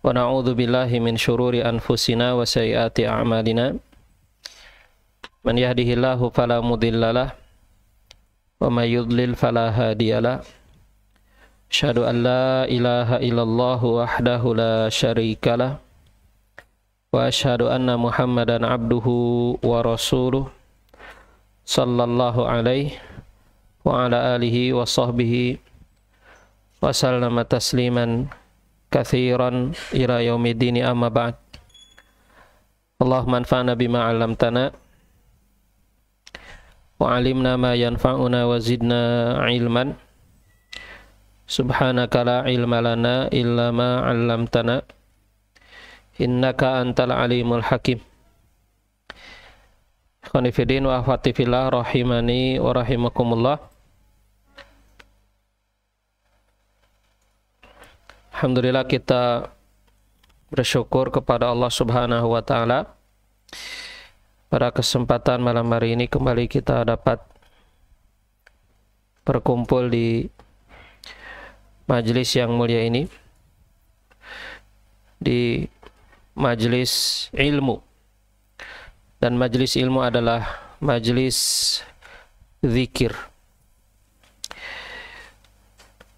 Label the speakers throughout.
Speaker 1: Wa na'udzu billahi min syururi anfusina wa sayyiati a'malina. Man yahdihillahu fala mudhillalah wa may yudlil fala hadiyalah. Asyhadu an la ilaha illallah wahdahu la syarikalah wa asyhadu anna Muhammadan abduhu wa rasuluh sallallahu alaihi wa ala alihi wa sahbihi wa sallama tasliman katsiran ila yaumiddin, amma ba'd. Allahumma anfa'na bima 'allamtana wa 'allimna ma yanfa'una wa zidna 'ilman. Subhanaka la ilma lana illa ma 'allamtana innaka antal alimul hakim. Ikhwani fiddin wa akhwati fillah rahimani wa rahimakumullah. Alhamdulillah, kita bersyukur kepada Allah Subhanahu wa Ta'ala. Pada kesempatan malam hari ini kembali kita dapat berkumpul di majelis yang mulia ini, di majelis ilmu. Dan majelis ilmu adalah majelis zikir.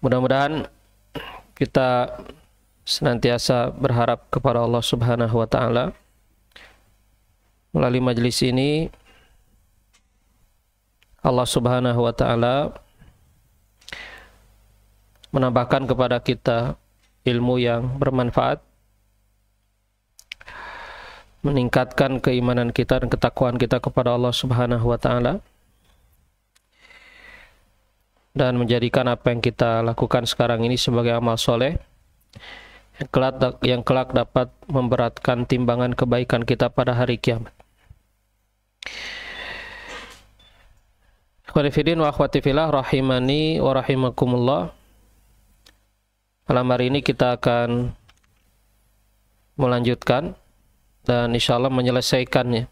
Speaker 1: Mudah-mudahan kita senantiasa berharap kepada Allah Subhanahu wa Ta'ala melalui majelis ini. Allah Subhanahu wa Ta'ala menambahkan kepada kita ilmu yang bermanfaat, meningkatkan keimanan kita dan ketakwaan kita kepada Allah Subhanahu wa Ta'ala, dan menjadikan apa yang kita lakukan sekarang ini sebagai amal soleh yang kelak dapat memberatkan timbangan kebaikan kita pada hari kiamat. Ikhwani fiddin wa akhwati fillah rahimani wa rahimakumullah. Malam hari ini kita akan melanjutkan dan insyaallah menyelesaikannya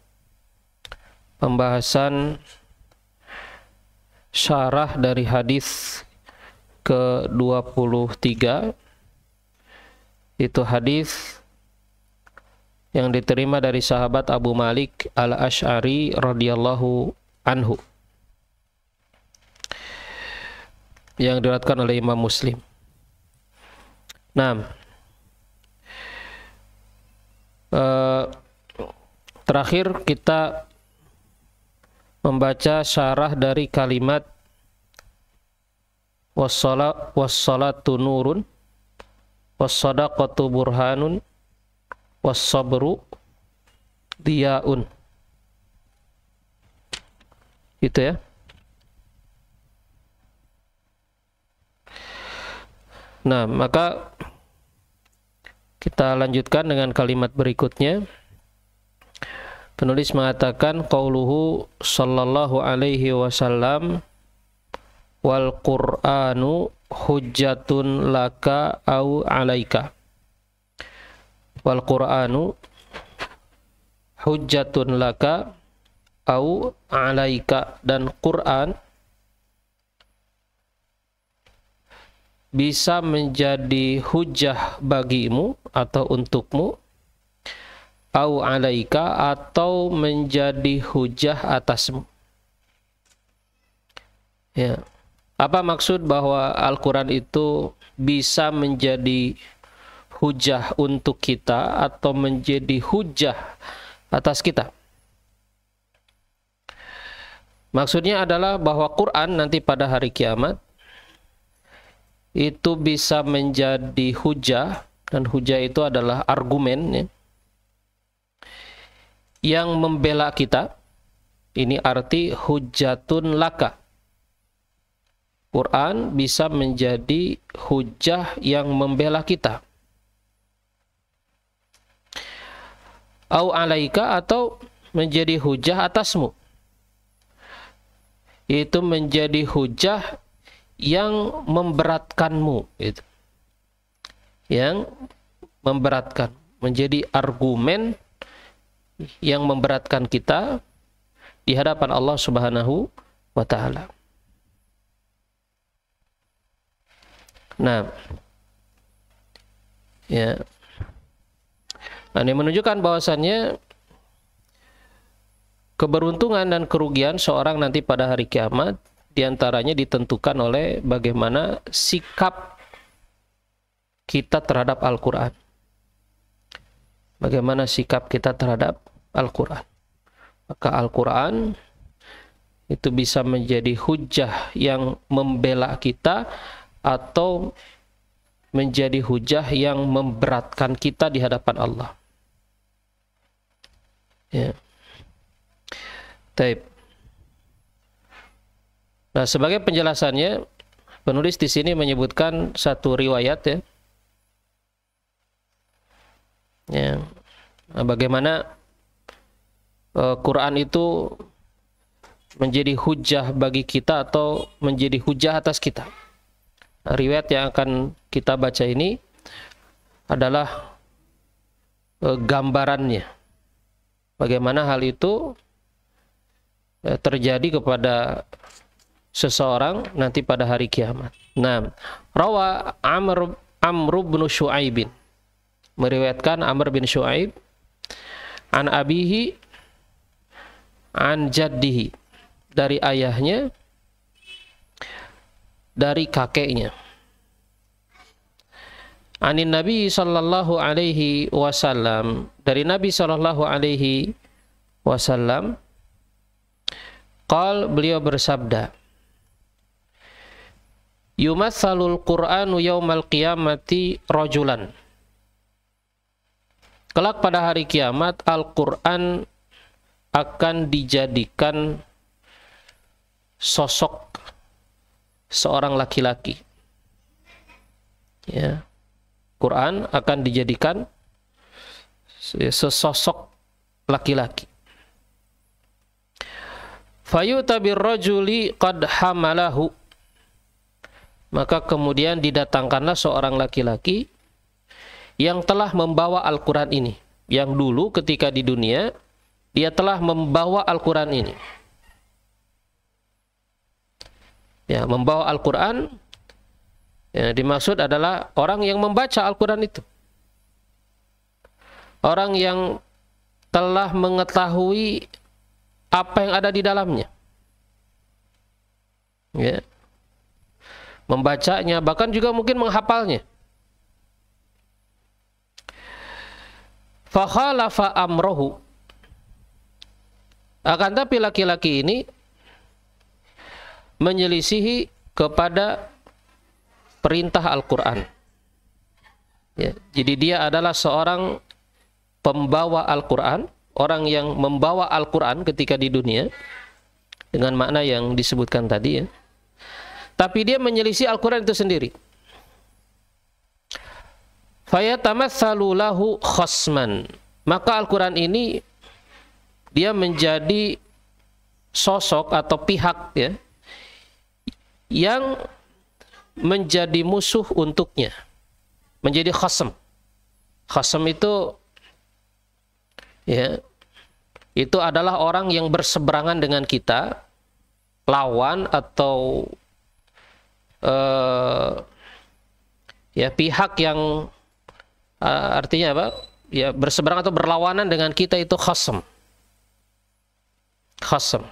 Speaker 1: pembahasan syarah dari hadis ke-23, itu hadis yang diterima dari sahabat Abu Malik Al-Asy'ari radhiyallahu anhu, yang diriwayatkan oleh Imam Muslim. Nah, terakhir kita membaca syarah dari kalimat wassalatu nurun wassadaqatu burhanun wassabru diyaun. Gitu ya. Nah, maka kita lanjutkan dengan kalimat berikutnya. Penulis mengatakan qauluhu sallallahu alaihi wasallam wal Qur'anu hujjatun laka au alaika. Wal Qur'anu hujjatun laka au alaika, dan Quran bisa menjadi hujjah bagimu atau untukmu, au alaika, atau menjadi hujjah atasmu. Ya. Apa maksud bahwa Al-Quran itu bisa menjadi hujjah untuk kita atau menjadi hujjah atas kita? Maksudnya adalah bahwa Quran nanti pada hari kiamat itu bisa menjadi hujjah, dan hujjah itu adalah argumen ya, yang membela kita. Ini arti hujjatun laka. Quran bisa menjadi hujjah yang membela kita. Au alaika, atau menjadi hujjah atasmu. Itu menjadi hujjah yang memberatkanmu, itu. Yang memberatkan, menjadi argumen yang memberatkan kita di hadapan Allah Subhanahu wa Ta'ala. Nah, ya, Nah, ini menunjukkan bahwasannya keberuntungan dan kerugian seorang nanti pada hari kiamat diantaranya ditentukan oleh bagaimana sikap kita terhadap Al-Quran. Bagaimana sikap kita terhadap Al-Quran. Maka Al-Quran itu bisa menjadi hujah yang membela kita atau menjadi hujah yang memberatkan kita di hadapan Allah. Ya. Taib. Nah, sebagai penjelasannya, penulis di sini menyebutkan satu riwayat ya. Ya. Nah, bagaimana Quran itu menjadi hujah bagi kita atau menjadi hujah atas kita. Nah, riwayat yang akan kita baca ini adalah gambarannya. Bagaimana hal itu terjadi kepada seseorang nanti pada hari kiamat. Nah, rawa Amr bin Syu'aib, meriwayatkan Amr bin Syu'aib an abihi an jaddihi, dari ayahnya, dari kakeknya. Anin Nabi sallallahu alaihi wasallam, dari Nabi sallallahu alaihi wasallam, qal, beliau bersabda, yumatsalul Qur'anu yaumal qiyamati rajulan. Kelak pada hari kiamat Al-Qur'an akan dijadikan sosok seorang laki-laki. Ya. Quran akan dijadikan sesosok laki-laki. Fayu'ta birrajuli qad hamalahu, maka kemudian didatangkanlah seorang laki-laki yang telah membawa Al-Quran ini. Yang dulu ketika di dunia dia telah membawa Al-Quran ini. Ya, membawa Al-Quran, ya, dimaksud adalah orang yang membaca Al-Quran itu. Orang yang telah mengetahui apa yang ada di dalamnya. Ya. Membacanya, bahkan juga mungkin menghafalnya. Fakhalafa amrohu, akan tapi laki-laki ini menyelisihi kepada perintah Al-Quran. Ya, jadi dia adalah seorang pembawa Al-Quran, orang yang membawa Al-Quran ketika di dunia, dengan makna yang disebutkan tadi ya. Tapi dia menyelisih Al-Quran itu sendiri. Fayatamatsalu lahu khasman, maka Al-Quran ini dia menjadi sosok atau pihak ya, yang menjadi musuh untuknya, menjadi khasm. Khasm itu ya, itu adalah orang yang berseberangan dengan kita, lawan atau ya pihak yang artinya apa? Ya berseberangan atau berlawanan dengan kita, itu khasm. Khasm.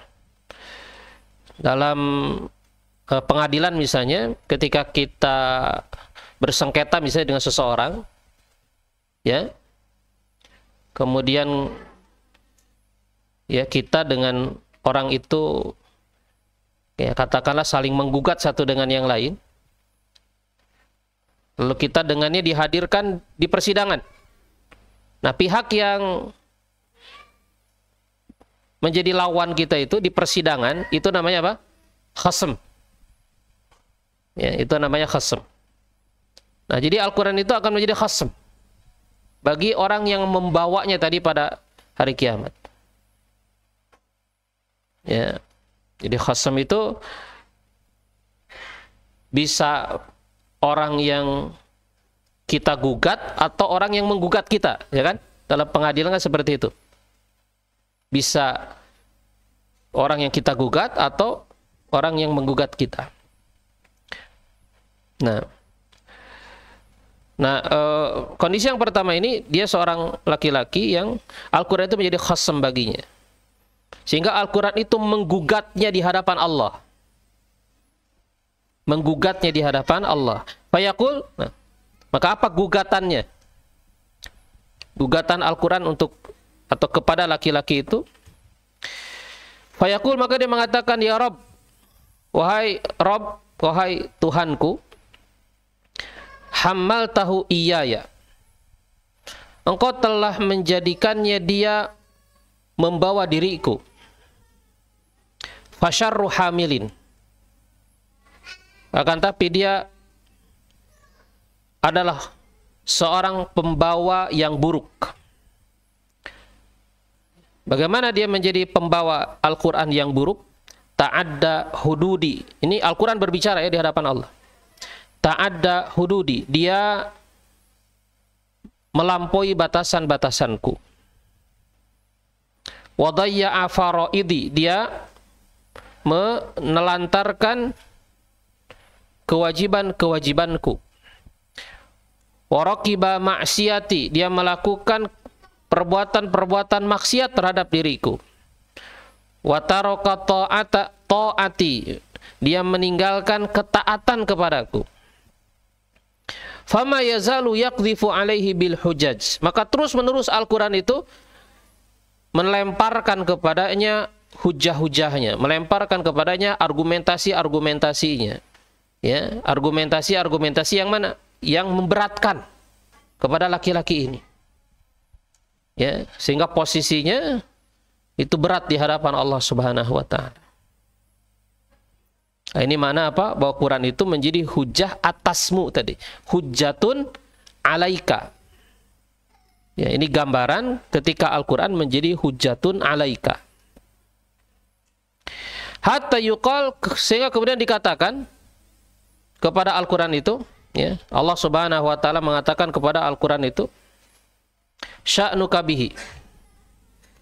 Speaker 1: Dalam pengadilan misalnya, ketika kita bersengketa misalnya dengan seseorang, ya, kemudian ya kita dengan orang itu ya katakanlah saling menggugat satu dengan yang lain, lalu kita dengannya dihadirkan di persidangan. Nah, pihak yang menjadi lawan kita itu di persidangan, itu namanya apa? Khasm. Ya, itu namanya khasm. Nah, jadi Al-Quran itu akan menjadi khasm bagi orang yang membawanya tadi pada hari kiamat. Ya, jadi khasm itu bisa orang yang kita gugat atau orang yang menggugat kita, ya kan? Dalam pengadilan kan seperti itu. Bisa orang yang kita gugat atau orang yang menggugat kita. Nah, Nah, kondisi yang pertama ini, dia seorang laki-laki yang Al-Quran itu menjadi khasam baginya. Sehingga Al-Quran itu menggugatnya di hadapan Allah. Menggugatnya di hadapan Allah. Fayaqul, nah, maka apa gugatannya? Gugatan Al-Quran untuk atau kepada laki-laki itu. Fayaqul, maka dia mengatakan, ya Rabb, wahai Rabb, wahai Tuhanku, hammal tahu iyaya, engkau telah menjadikannya dia membawa diriku. Fasyarru hamilin, akan tapi dia adalah seorang pembawa yang buruk. Bagaimana dia menjadi pembawa Al-Quran yang buruk? Ta'adda hududi. Ini Al-Quran berbicara ya di hadapan Allah. Ta'adda hududi. Dia melampaui batasan-batasanku. Wadayya'a faraidi. Dia menelantarkan kewajiban-kewajibanku. Waraqiba maksiati. Dia melakukan perbuatan-perbuatan maksiat terhadap diriku. Wataraka ta'ati, dia meninggalkan ketaatan kepadaku. Fama yazalu yaqdhifu alaihi bil hujaj, maka terus menerus Al-Quran itu melemparkan kepadanya hujah-hujahnya, melemparkan kepadanya argumentasi-argumentasinya, ya, argumentasi-argumentasi yang mana? Yang memberatkan kepada laki-laki ini. Ya, sehingga posisinya itu berat di hadapan Allah Subhanahu wa taala. Nah, ini mana apa? Bahwa Quran itu menjadi hujah atasmu tadi. Hujjatun alaika. Ya, ini gambaran ketika Al-Quran menjadi hujjatun alaika. Hatta yuqal, sehingga kemudian dikatakan kepada Al-Quran itu, ya, Allah Subhanahu wa taala mengatakan kepada Al-Quran itu, sya'nuka bihi.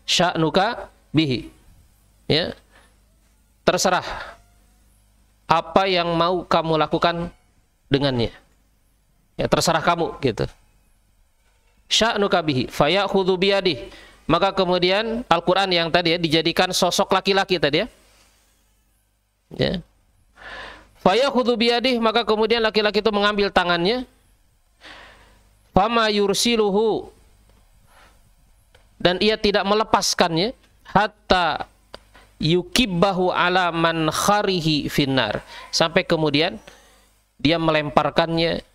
Speaker 1: Sya'nuka bihi. Ya. Terserah apa yang mau kamu lakukan dengannya. Ya, terserah kamu gitu. Sya'nuka bihi fayakhudhu biyadih. Maka kemudian Al-Qur'an yang tadi ya dijadikan sosok laki-laki tadi ya. Ya. Fayakhudhu biyadih, maka kemudian laki-laki itu mengambil tangannya. Fama yursiluhu, dan ia tidak melepaskannya hatta yukibbahu ala man kharihi finnar, sampai kemudian dia melemparkannya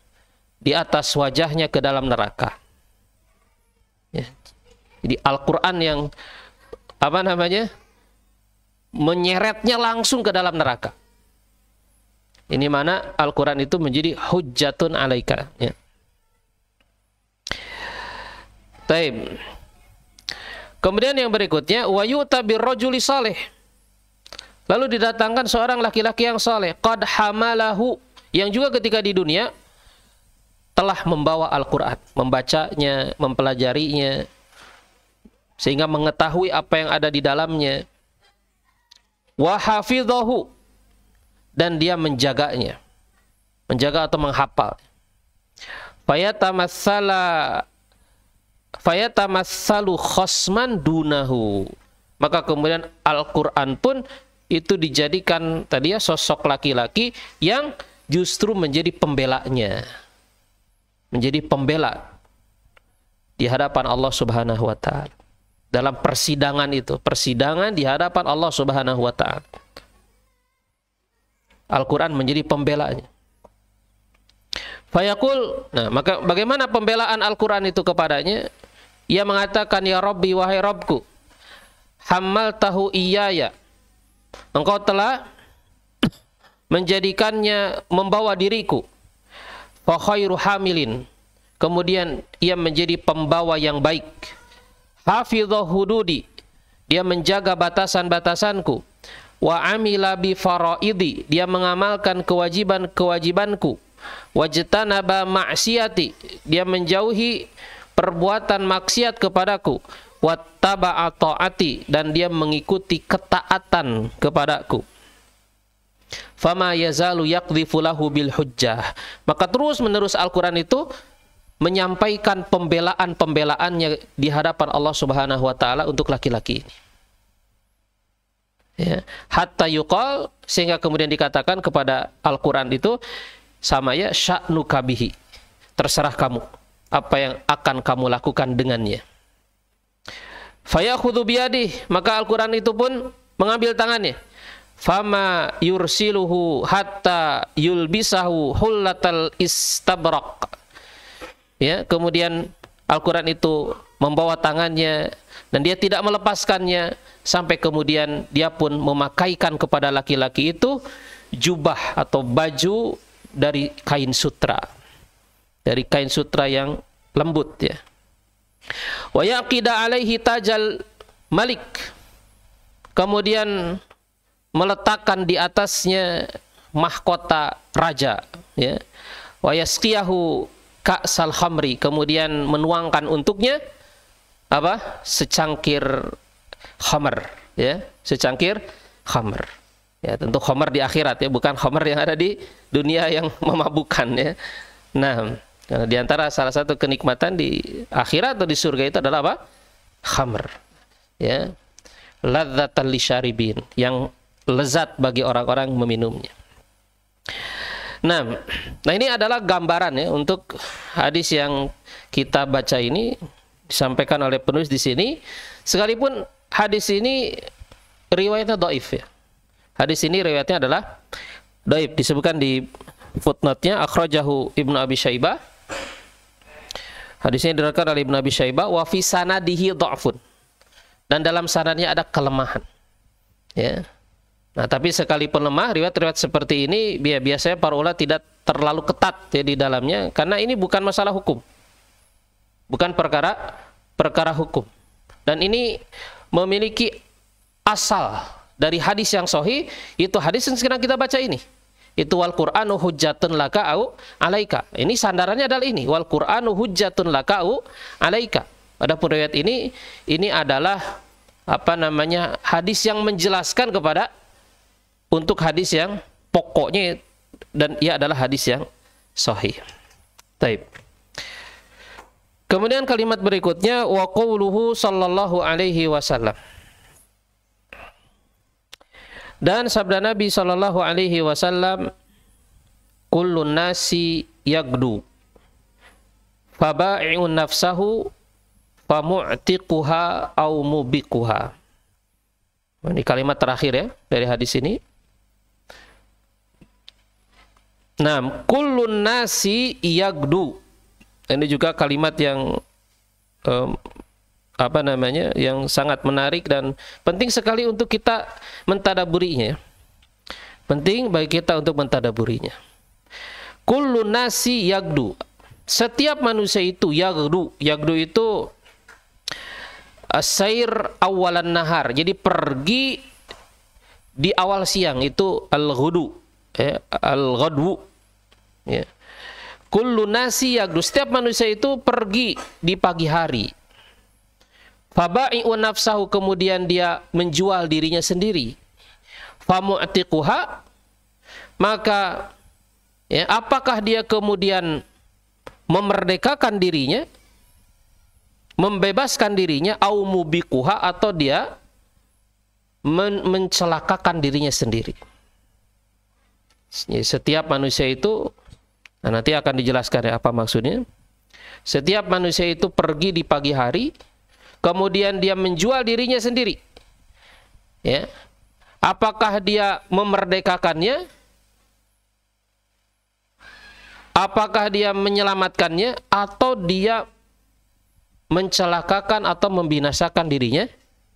Speaker 1: di atas wajahnya ke dalam neraka. Ya. Jadi Al-Quran yang apa namanya menyeretnya langsung ke dalam neraka. Ini mana Al-Quran itu menjadi hujjatun alaika. Ya. Taib. Kemudian yang berikutnya, wa yu'ta birrajuli salih. Lalu didatangkan seorang laki-laki yang saleh, qad hamalahu, yang juga ketika di dunia telah membawa Al-Qur'an, membacanya, mempelajarinya, sehingga mengetahui apa yang ada di dalamnya. Wa hafidhahu, dan dia menjaganya. Menjaga atau menghafal. Fayatamassalu khosman dunahu, maka kemudian Al-Quran pun itu dijadikan tadi ya sosok laki-laki yang justru menjadi pembelanya, menjadi pembela di hadapan Allah Subhanahu wa taala dalam persidangan itu, persidangan di hadapan Allah Subhanahu wa taala. Al-Quran menjadi pembelanya. Fayaqul, nah maka bagaimana pembelaan Al-Quran itu kepadanya? Ia mengatakan, ya Rabbi, wahai Rabbku, hammal tahu iyaya, engkau telah menjadikannya membawa diriku. Fa khairu hamilin, kemudian ia menjadi pembawa yang baik. Hafidhah hududi, dia menjaga batasan-batasanku. Wa amila bi faraidi, dia mengamalkan kewajiban-kewajibanku. Wajtanaba maksiati, dia menjauhi perbuatan maksiat kepadaku. Wattaba'a ta'ati, dan dia mengikuti ketaatan kepadaku. Fama yazalu yaqdhifu lahu bil hujjah, maka terus menerus Al-Quran itu menyampaikan pembelaan-pembelaannya di hadapan Allah Subhanahu wa taala untuk laki-laki ini. Ya, hatta yuqal, sehingga kemudian dikatakan kepada Al-Qur'an itu sama ya, sya'nuka bihi. Terserah kamu apa yang akan kamu lakukan dengannya. Fayakhudhu biyadih, maka Al-Qur'an itu pun mengambil tangannya. Fama yursiluhu hatta yulbisahu hullatal istabraq. Ya, kemudian Al-Qur'an itu membawa tangannya dan dia tidak melepaskannya sampai kemudian dia pun memakaikan kepada laki-laki itu jubah atau baju dari kain sutra. Dari kain sutra yang lembut ya. Wa yaqida alaihi tajal malik, kemudian meletakkan di atasnya mahkota raja ya. Wa yasqiyahu ka'sal khamri, kemudian menuangkan untuknya apa? Secangkir khamr ya, secangkir khamr. Ya, tentu khamr di akhirat ya, bukan khamr yang ada di dunia yang memabukkan ya. Nah, di antara salah satu kenikmatan di akhirat atau di surga itu adalah apa? Khamr. Ya. Ladzatan lisyaribin, yang lezat bagi orang-orang meminumnya. Nah, ini adalah gambaran ya untuk hadis yang kita baca ini, disampaikan oleh penulis di sini. Sekalipun hadis ini riwayatnya dhaif ya. Hadis ini riwayatnya adalah dhaif, disebutkan di footnote-nya akhrajahu Ibnu Abi Syaibah. Hadisnya diriwayatkan oleh Ibnu Abi Syaibah wa fi sanadihi dha'fun. Dan dalam sanadnya ada kelemahan. Ya. Nah, tapi sekalipun lemah, riwayat-riwayat seperti ini biasanya para ulama tidak terlalu ketat ya di dalamnya, karena ini bukan masalah hukum. Bukan perkara hukum. Dan ini memiliki asal dari hadis yang sahih, itu hadis yang sekarang kita baca ini. Itu wal Qur'anu hujjatun laka au alaika. Ini sandarannya adalah ini, wal Qur'anu hujjatun laka au alaika. Adapun riwayat ini adalah apa namanya? Hadis yang menjelaskan kepada untuk hadis yang pokoknya, dan ia adalah hadis yang sahih. Taib. Kemudian kalimat berikutnya wa qauluhu sallallahu alaihi wasallam. Dan sabda Nabi sallallahu alaihi wasallam, kullun nasi yagdu faba'i'un nafsahu famu'tiquha au mubiquha. Ini kalimat terakhir ya dari hadis ini. Nah, kullun nasi yagdu. Ini juga kalimat yang yang sangat menarik dan penting sekali untuk kita mentadaburinya. Penting bagi kita untuk mentadaburinya. Kullu nasi yagdu. Setiap manusia itu yagdu. Yagdu itu asair awalan nahar. Jadi pergi di awal siang, itu al-ghudu. Al-ghadwu. Ya. Kullu nasi yagdu. Setiap manusia itu pergi di pagi hari. Faba'i'u nafsahu, kemudian dia menjual dirinya sendiri. Famu'tiquha, maka ya, apakah dia kemudian memerdekakan dirinya, membebaskan dirinya, au mubiquha, atau dia mencelakakan dirinya sendiri. Setiap manusia itu, nah nanti akan dijelaskan ya apa maksudnya. Setiap manusia itu pergi di pagi hari, kemudian dia menjual dirinya sendiri. Ya. Apakah dia memerdekakannya? Apakah dia menyelamatkannya? Atau dia mencelakakan atau membinasakan dirinya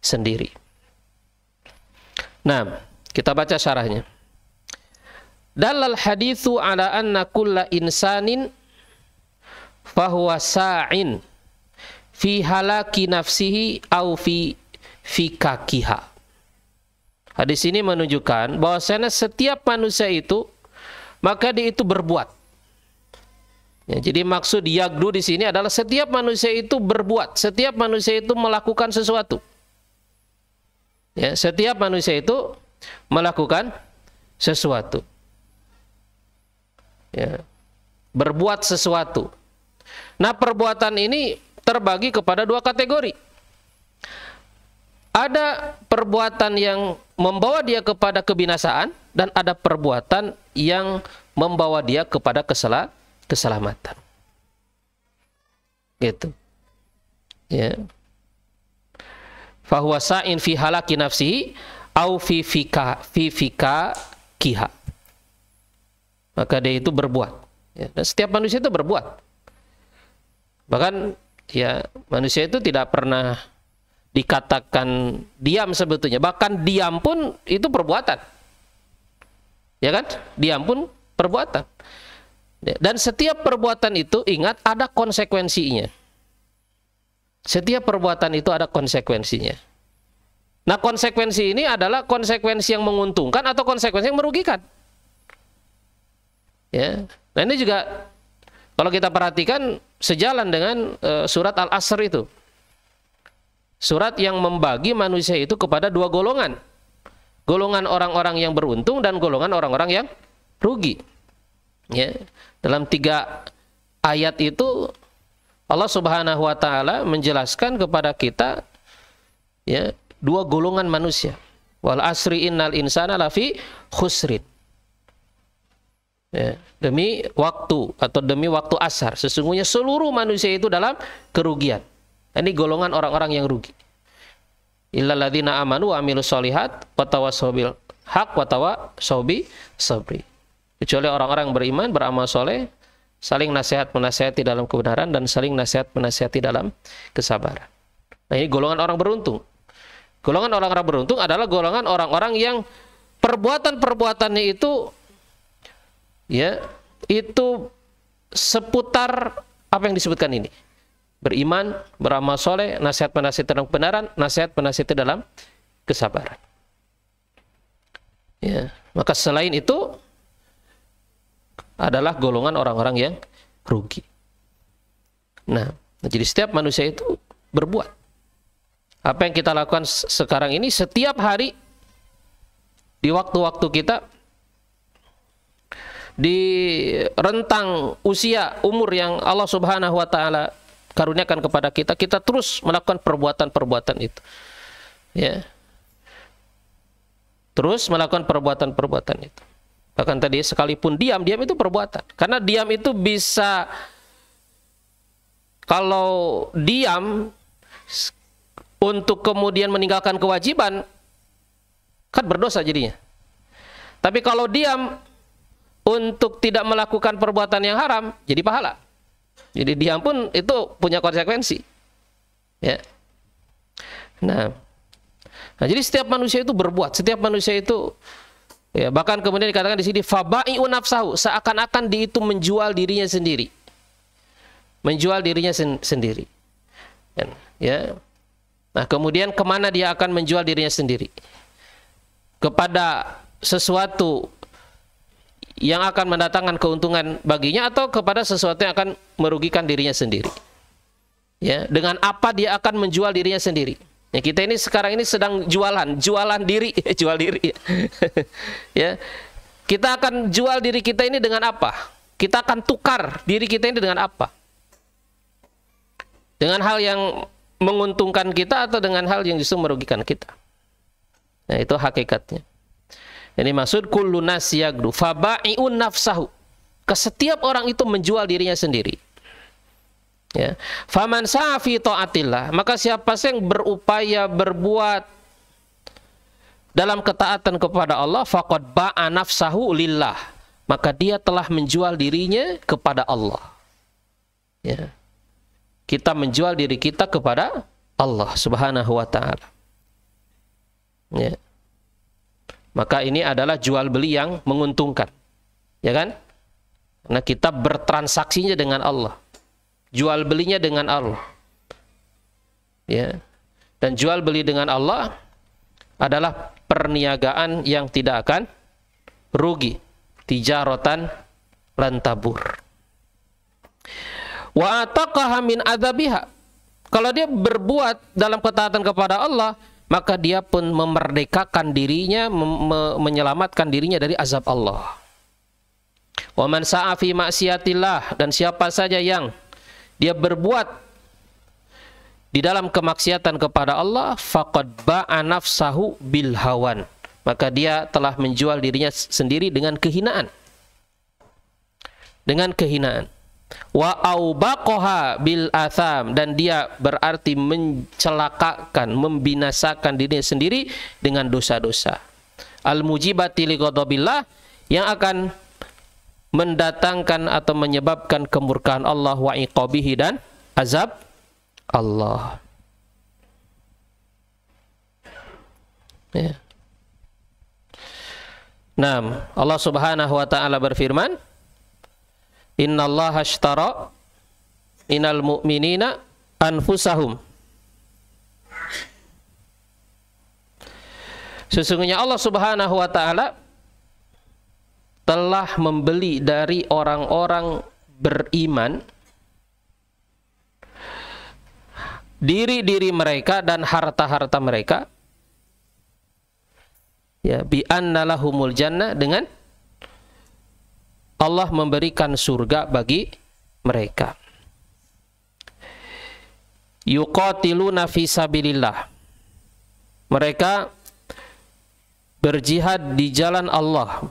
Speaker 1: sendiri? Nah, kita baca syarahnya. Dalal hadithu ala anna kulla insanin fahuwa sa'in fi halaki nafsihi au fi fikakiha. Hadis ini menunjukkan bahwasanya setiap manusia itu, maka dia itu berbuat. Ya, jadi maksud yagdu di sini adalah setiap manusia itu berbuat, setiap manusia itu melakukan sesuatu. Ya, setiap manusia itu melakukan sesuatu. Ya, berbuat sesuatu. Nah, perbuatan ini terbagi kepada dua kategori. Ada perbuatan yang membawa dia kepada kebinasaan dan ada perbuatan yang membawa dia kepada keselamatan. Gitu. Ya. Fahuwa sa'in fi halaki nafsihi au fi fika kiha. Maka dia itu berbuat. Ya, dan setiap manusia itu berbuat. Bahkan ya manusia itu tidak pernah dikatakan diam sebetulnya. Bahkan diam pun itu perbuatan. Ya kan? Diam pun perbuatan. Dan setiap perbuatan itu ingat ada konsekuensinya. Setiap perbuatan itu ada konsekuensinya. Nah, konsekuensi ini adalah konsekuensi yang menguntungkan atau konsekuensi yang merugikan. Ya. Nah, ini juga kalau kita perhatikan sejalan dengan surat Al-Asr itu. Surat yang membagi manusia itu kepada dua golongan. Golongan orang-orang yang beruntung dan golongan orang-orang yang rugi. Ya. Dalam 3 ayat itu Allah Subhanahu wa taala menjelaskan kepada kita ya, dua golongan manusia. Wal asri innal insana lafi khusrin. Ya, demi waktu atau demi waktu asar, sesungguhnya seluruh manusia itu dalam kerugian. Ini golongan orang-orang yang rugi. Illal ladzina amanu wa amilus sholihat wa tawassaw bil haq wa tawassaw bis sabri. Kecuali orang-orang yang beriman, beramal soleh, saling nasihat-menasihati dalam kebenaran dan saling nasihat-menasihati dalam kesabaran. Nah, ini golongan orang beruntung. Golongan orang-orang beruntung adalah golongan orang-orang yang perbuatan-perbuatannya itu ya, itu seputar apa yang disebutkan ini. Beriman, beramal soleh, nasihat-menasihati dalam kebenaran, nasihat-menasihati dalam kesabaran. Ya, maka selain itu adalah golongan orang-orang yang rugi. Nah, jadi setiap manusia itu berbuat. Apa yang kita lakukan sekarang ini setiap hari di waktu-waktu kita, di rentang usia umur yang Allah Subhanahu wa taala karuniakan kepada kita, kita terus melakukan perbuatan-perbuatan itu. Ya. Terus melakukan perbuatan-perbuatan itu. Bahkan tadi sekalipun diam itu perbuatan. Karena diam itu bisa, kalau diam untuk kemudian meninggalkan kewajiban, kan berdosa jadinya. Tapi kalau diam untuk tidak melakukan perbuatan yang haram, jadi pahala. Jadi diam pun itu punya konsekuensi. Ya. Nah, jadi setiap manusia itu berbuat, setiap manusia itu ya, bahkan kemudian dikatakan di sini fabai'u nafsahu, seakan-akan dia itu menjual dirinya sendiri. Menjual dirinya sendiri. Ya. Nah, kemudian kemana dia akan menjual dirinya sendiri? Kepada sesuatu yang akan mendatangkan keuntungan baginya atau kepada sesuatu yang akan merugikan dirinya sendiri. Ya, dengan apa dia akan menjual dirinya sendiri? Ya, kita ini sekarang ini sedang jualan diri, jual diri. Ya. Kita akan jual diri kita ini dengan apa? Kita akan tukar diri kita ini dengan apa? Dengan hal yang menguntungkan kita atau dengan hal yang justru merugikan kita? Nah, itu hakikatnya. Ini maksud kullu nas yagdu fabai'un nafsahu. Setiap orang itu menjual dirinya sendiri. Ya. Faman sa'a fi ta'atillah, maka siapa yang berupaya berbuat dalam ketaatan kepada Allah, faqad ba'a nafsahu lillah, maka dia telah menjual dirinya kepada Allah. Ya. Kita menjual diri kita kepada Allah Subhanahu wa taala. Ya. Maka ini adalah jual beli yang menguntungkan. Ya kan? Karena kita bertransaksinya dengan Allah. Jual belinya dengan Allah. Ya. Dan jual beli dengan Allah adalah perniagaan yang tidak akan rugi. Tijaratan lan tabur. Wa ataqaha min adzabiha. Kalau dia berbuat dalam ketaatan kepada Allah, maka dia pun memerdekakan dirinya, menyelamatkan dirinya dari azab Allah. Wa man sa'a fi maksiatillah, dan siapa saja yang dia berbuat di dalam kemaksiatan kepada Allah, faqad ba'a nafsahu bil hawan, maka dia telah menjual dirinya sendiri dengan kehinaan. Dengan kehinaan. Wa aubaqaha bil atham, dan dia berarti mencelakakan, membinasakan dirinya sendiri dengan dosa-dosa. Al mujibati li ghadabillah, yang akan mendatangkan atau menyebabkan kemurkaan Allah, wa iqabihi, dan azab Allah. Ya. Nah, Allah Subhanahu wa taala berfirman, innallaha ashtara minal mu'minina anfusahum. Sesungguhnya Allah Subhanahu wa taala telah membeli dari orang-orang beriman diri-diri mereka dan harta-harta mereka, ya, bi anna lahumul jannah, dengan Allah memberikan surga bagi mereka. Yuqatiluna fi sabilillah, mereka berjihad di jalan Allah,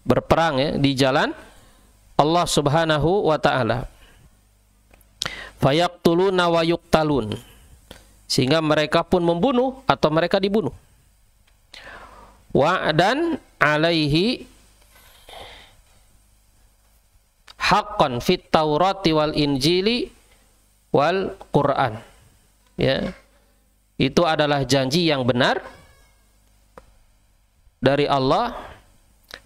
Speaker 1: berperang, ya, di jalan Allah Subhanahu wa taala. Fayaqtuluna wa yuqtalun, sehingga mereka pun membunuh atau mereka dibunuh. Wa'dan alaihi haqqan fit Taurati wal Injili wal Quran. Ya. Itu adalah janji yang benar dari Allah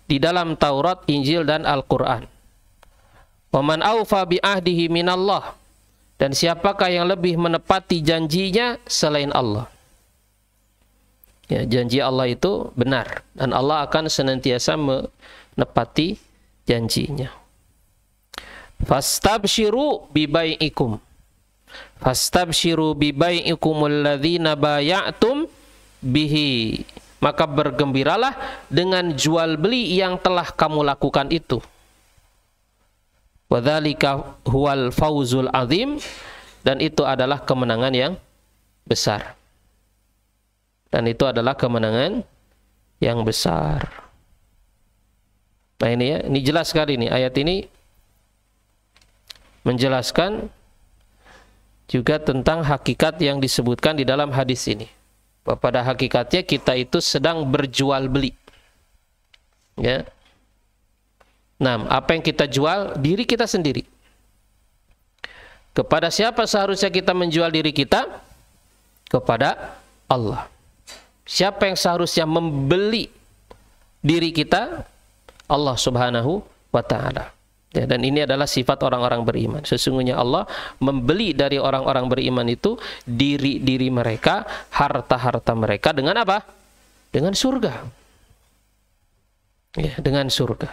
Speaker 1: di dalam Taurat, Injil, dan Al-Quran. Wa man aufa bi ahdihi minallah, dan siapakah yang lebih menepati janjinya selain Allah. Ya, janji Allah itu benar, dan Allah akan senantiasa menepati janjinya. Fastabshiru bibai'ikum, fastabshiru bibai'ikumul ladzina baya'tum bihi, maka bergembiralah dengan jual beli yang telah kamu lakukan itu. Wadzalika huwal fawzul azim, dan itu adalah kemenangan yang besar. Dan itu adalah kemenangan yang besar. Nah ini, ya, ini jelas sekali nih, ayat ini menjelaskan juga tentang hakikat yang disebutkan di dalam hadis ini. Bahwa pada hakikatnya kita itu sedang berjual beli. Ya. Nah, apa yang kita jual? Diri kita sendiri. Kepada siapa seharusnya kita menjual diri kita? Kepada Allah. Siapa yang seharusnya membeli diri kita? Allah Subhanahu wa ta'ala. Ya, dan ini adalah sifat orang-orang beriman. Sesungguhnya Allah membeli dari orang-orang beriman itu diri-diri mereka, harta-harta mereka, dengan apa? Dengan surga. Ya, dengan surga.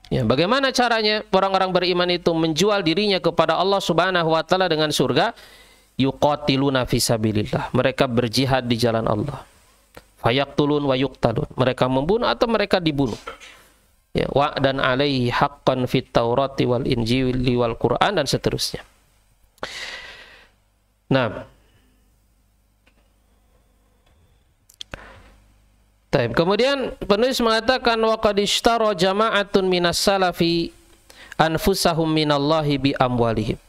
Speaker 1: Ya, bagaimana caranya orang-orang beriman itu menjual dirinya kepada Allah Subhanahu wa ta'ala dengan surga? Yuqatiluna fi sabilillah, mereka berjihad di jalan Allah. Fayaqtulun wa yuqtalun, mereka membunuh atau mereka dibunuh. Ya, wa'dan alaihi haqqan fit Taurati wal Injili wal Quran, dan seterusnya. Nah, kemudian penulis mengatakan wa qad ishtara jama'atun minas salafi anfusahum minallahi bi amwalihim.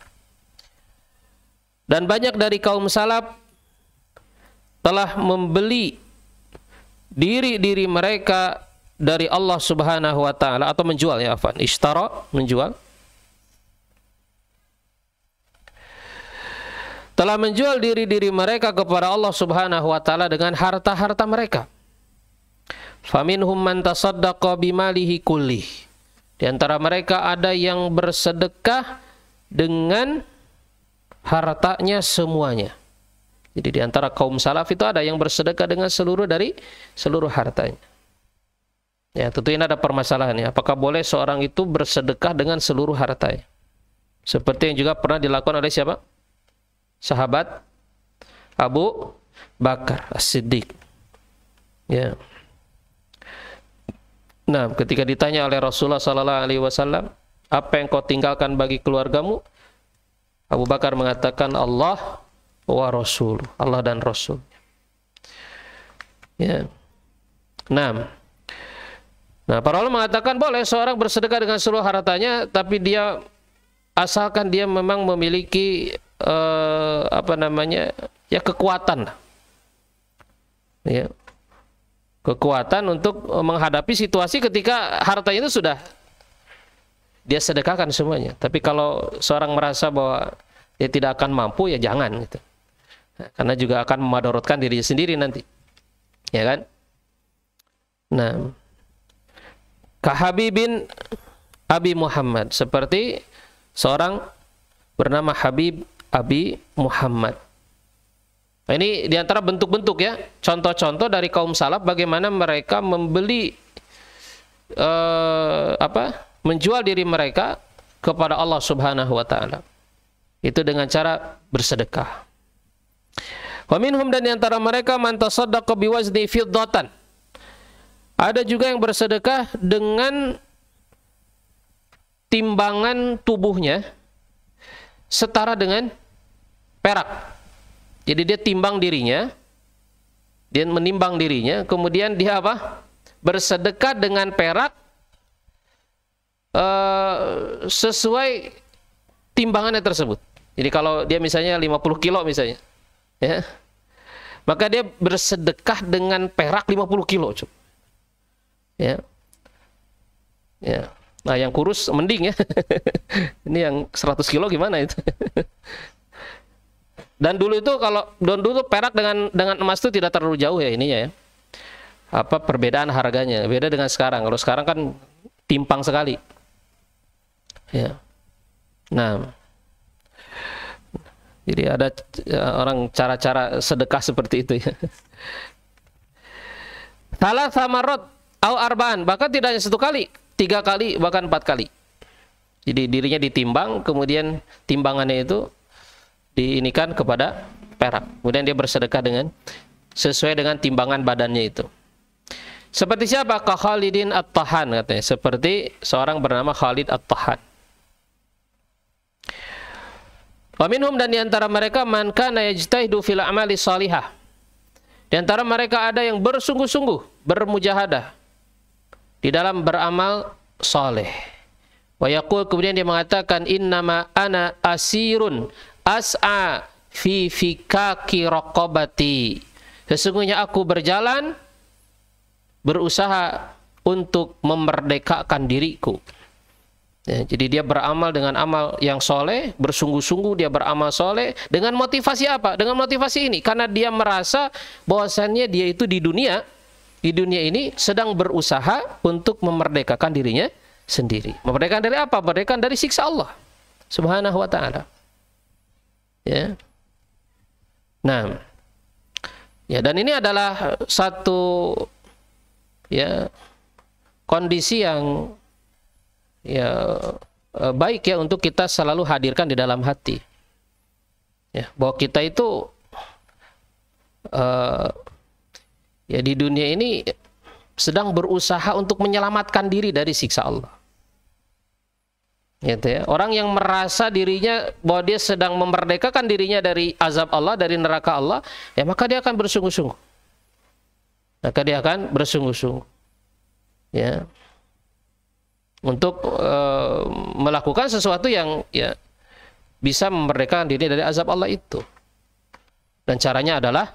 Speaker 1: Dan banyak dari kaum salaf telah membeli diri-diri mereka dari Allah Subhanahu wa ta'ala, atau menjual, ya, afwan, ishtara, menjual. Telah menjual diri-diri mereka kepada Allah Subhanahu wa ta'ala dengan harta-harta mereka. Faminhum man tasaddaqa bimalihi kullih. Di antara mereka ada yang bersedekah dengan hartanya semuanya. Jadi di antara kaum salaf itu ada yang bersedekah dengan seluruh hartanya. Ya, tentu ini ada permasalahannya. Apakah boleh seorang itu bersedekah dengan seluruh hartanya? Seperti yang juga pernah dilakukan oleh siapa? Sahabat Abu Bakar As-Siddiq. Ya. Nah, ketika ditanya oleh Rasulullah SAW, apa yang kau tinggalkan bagi keluargamu? Abu Bakar mengatakan Allah wa Rasul, Allah dan Rasul. Ya. Nah, para ulama mengatakan boleh seorang bersedekah dengan seluruh hartanya, tapi dia asalkan dia memang memiliki kekuatan, ya, kekuatan untuk menghadapi situasi ketika hartanya itu sudah dia sedekahkan semuanya. Tapi kalau seorang merasa bahwa dia tidak akan mampu, ya jangan gitu. Karena juga akan memadorotkan dirinya sendiri nanti. Ya kan? Nah, Kahabi bin Abi Muhammad, seperti seorang bernama Habib Abi Muhammad. Nah, ini diantara bentuk-bentuk ya, contoh-contoh dari kaum salaf bagaimana mereka membeli menjual diri mereka kepada Allah Subhanahu wa taala. Itu dengan cara bersedekah. Wa minhum, dan diantara mereka man tasaddaqa biwazni fiddatan. Ada juga yang bersedekah dengan timbangan tubuhnya setara dengan perak. Jadi dia timbang dirinya, dia menimbang dirinya, kemudian dia bersedekah dengan perak sesuai timbangannya tersebut. Jadi kalau dia misalnya 50 kilo misalnya, ya, maka dia bersedekah dengan perak 50 kilo. Ya. Ya. Nah, yang kurus mending ya. Ini yang 100 kilo gimana itu? Dan dulu itu perak dengan emas itu tidak terlalu jauh ya ininya ya. Perbedaan harganya. Beda dengan sekarang. Kalau sekarang kan timpang sekali. Ya. Nah, jadi ada orang cara-cara sedekah seperti itu ya. Salah samarot au arbaan, bahkan tidak hanya 1 kali, 3 kali, bahkan 4 kali. Jadi dirinya ditimbang, kemudian timbangannya itu diinikan kepada perak. Kemudian dia bersedekah sesuai dengan timbangan badannya itu. Seperti siapa? Ka Khalidin At-Tahan katanya. Seperti seorang bernama Khalid At-Tahan. Wa minhum, dan diantara mereka man kana yajtahidu fil a'mali salihah. Di antara mereka ada yang bersungguh-sungguh, bermujahadah di dalam beramal saleh. Wa yaqul, kemudian dia mengatakan innama ana asirun as'a fi fikaki raqabati. Sesungguhnya aku berjalan, berusaha untuk memerdekakan diriku. Ya, jadi dia beramal dengan amal yang soleh, bersungguh-sungguh dia beramal soleh dengan motivasi apa? Dengan motivasi ini, karena dia merasa bahwasannya dia itu di dunia ini sedang berusaha untuk memerdekakan dirinya sendiri. Memerdekakan dari apa? Memerdekakan dari siksa Allah Subhanahu wa taala. Ya. Nah, ya, dan ini adalah satu ya kondisi yang ya baik ya untuk kita selalu hadirkan di dalam hati. Ya, bahwa kita itu ya di dunia ini sedang berusaha untuk menyelamatkan diri dari siksa Allah. Gitu ya. Orang yang merasa dirinya bahwa dia sedang memerdekakan dirinya dari azab Allah, dari neraka Allah, ya maka dia akan bersungguh-sungguh. Maka dia akan bersungguh-sungguh. Ya. Untuk melakukan sesuatu yang ya bisa memerdekakan diri dari azab Allah itu. Dan caranya adalah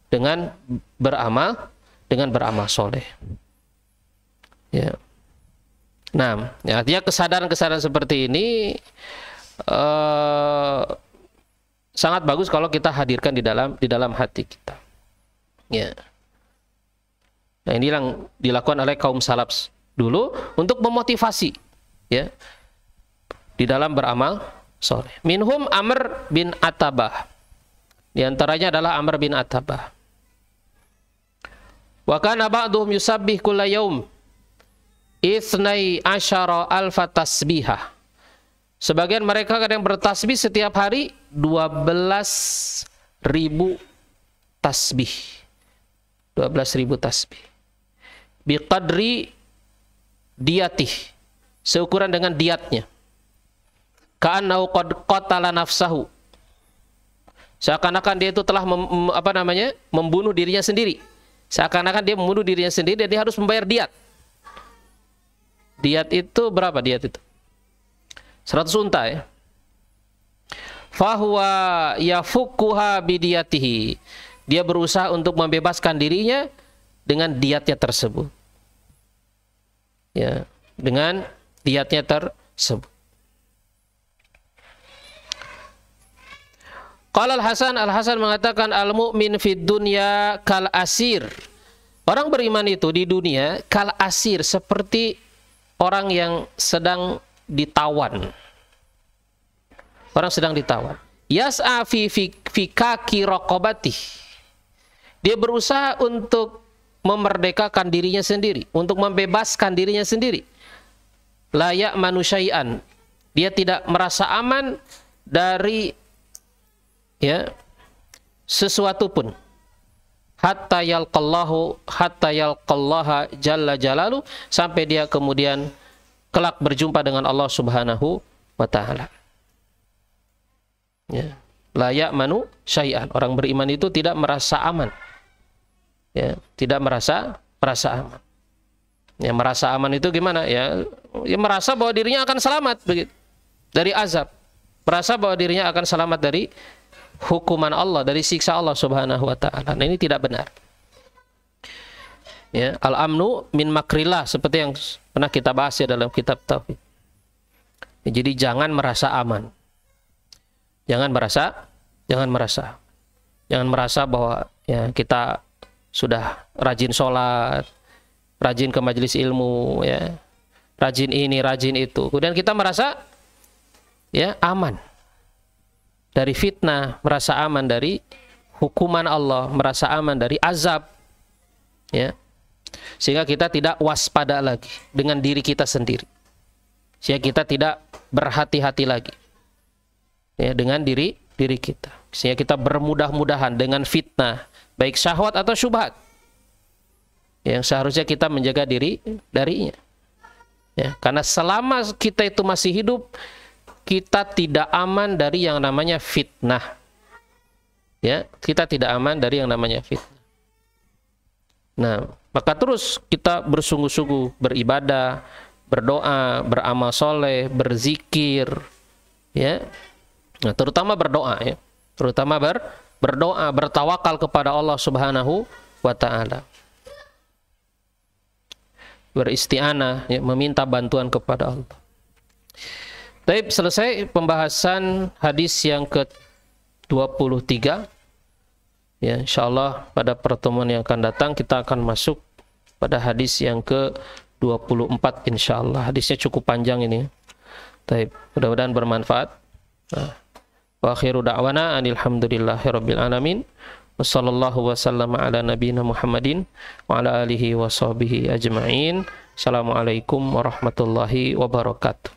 Speaker 1: dengan beramal soleh. Ya. Nah, ya, artinya kesadaran-kesadaran seperti ini sangat bagus kalau kita hadirkan di dalam hati kita. Ya. Nah, ini yang dilakukan oleh kaum salaf dulu untuk memotivasi ya di dalam beramal soleh. Minhum Amr bin Atabah. Di antaranya adalah Amr bin Atabah. Wa kana ba'duhum yusabbih kulla yaum 12 alfa tasbihah. Sebagian mereka kadang bertasbih setiap hari 12.000 tasbih. 12.000 tasbih. Biqadri diyatih, seukuran dengan diatnya. ka'annahu qad qatala nafsahu. Seakan-akan dia itu telah membunuh dirinya sendiri. Seakan-akan dia membunuh dirinya sendiri dan dia harus membayar diat. Diat itu berapa diat itu? 100 unta ya. Fahuwa yafukkuha bidiyatihi. Dia berusaha untuk membebaskan dirinya dengan diatnya tersebut. Ya, dengan diatnya tersebut. Qala Al-Hasan mengatakan al-mu'min fid dunya kal asir. Orang beriman itu di dunia kal asir, seperti orang yang sedang ditawan. Orang sedang ditawan. Yas'a fi kaki raqabati. Dia berusaha untuk memerdekakan dirinya sendiri, untuk membebaskan dirinya sendiri. La ya'manu syai'an. Dia tidak merasa aman dari sesuatu pun. Hatta yalqallaha jalla jalalu, sampai dia kemudian kelak berjumpa dengan Allah Subhanahu wa taala. Ya, la ya'manu syai'an. Orang beriman itu tidak merasa aman. Ya, tidak merasa aman. Ya, merasa aman itu gimana? Ya, merasa bahwa dirinya akan selamat begitu dari azab. Merasa bahwa dirinya akan selamat dari hukuman Allah, dari siksa Allah Subhanahu wa taala. Nah, ini tidak benar. Ya, al-amnu min makrillah, seperti yang pernah kita bahas ya dalam kitab tauhid. Ya, jadi jangan merasa aman. Jangan merasa bahwa ya kita sudah rajin sholat, rajin ke majelis ilmu, ya, rajin ini, rajin itu. Kemudian kita merasa ya aman dari fitnah, merasa aman dari hukuman Allah, merasa aman dari azab, ya, sehingga kita tidak waspada lagi dengan diri kita sendiri, sehingga kita tidak berhati-hati lagi, ya, dengan diri kita, sehingga kita bermudah-mudahan dengan fitnah, baik syahwat atau syubhat, yang seharusnya kita menjaga diri darinya, ya, karena selama kita itu masih hidup, kita tidak aman dari yang namanya fitnah. Ya, kita tidak aman dari yang namanya fitnah. Nah, maka terus kita bersungguh-sungguh beribadah, berdoa, beramal soleh, berzikir, ya. Nah, terutama berdoa, ya. Terutama berdoa, bertawakal kepada Allah Subhanahu wa taala. Beristi'anah, ya, meminta bantuan kepada Allah. Baik, selesai pembahasan hadis yang ke-23. Ya, insyaallah pada pertemuan yang akan datang kita akan masuk pada hadis yang ke-24 insyaallah. Hadisnya cukup panjang ini. Baik, mudah-mudahan bermanfaat. Wa akhiru da'wana alhamdulillahirabbil alamin. Wassallallahu wasallam ala nabiyyina Muhammadin wa ala alihi wa sahbihi ajma'in. Assalamualaikum warahmatullahi wabarakatuh.